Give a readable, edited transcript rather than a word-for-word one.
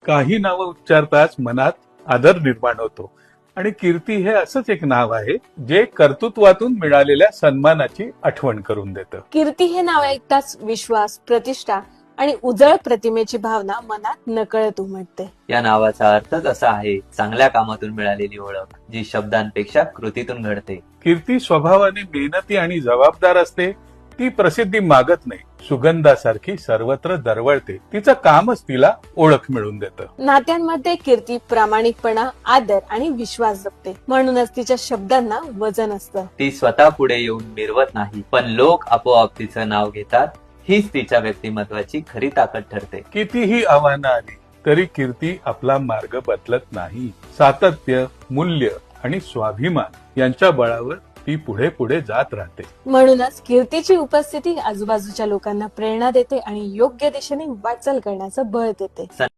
काही नावं उच्चारताच मनात आदर निर्माण होतो आणि कीर्ती हे असंच एक नाव आहे जे कर्तृत्वातून मिळालेल्या सन्मानाची आठवण करून देतं. कीर्ती हे नाव ऐकताच विश्वास, प्रतिष्ठा आणि उजळ प्रतिमेची भावना मनात नकळत उमटते. या नावाचा अर्थच असा आहे चांगल्या कामातून मिळालेली ओळख, जी शब्दांपेक्षा कृतीतून घडते. कीर्ती स्वभावाने मेहनती आणि जबाबदार असते. ती प्रसिद्धी मागत नाही, सुगंधासारखी सर्वत्र दरवळते. तिचं कामच तिला ओळख मिळवून देतं. नात्यांमध्ये कीर्ती प्रामाणिकपणा, आदर आणि विश्वास जपते. म्हणूनच तिच्या शब्दांना वजन असतं. ती स्वतः पुढे येऊन मिरवत नाही, पण लोक आपोआप तिचं नाव घेतात. हीच तिच्या व्यक्तिमत्वाची खरी ताकद ठरते. कितीही आव्हानं आली तरी कीर्ती आपला मार्ग बदलत नाही. सातत्य, मूल्य आणि स्वाभिमान यांच्या बळावर ती पुढे पुढे जात राहते. म्हणूनच कीर्तीची उपस्थिती आजूबाजूच्या लोकांना प्रेरणा देते आणि योग्य दिशेने वाटचाल करण्याचं बळ देते.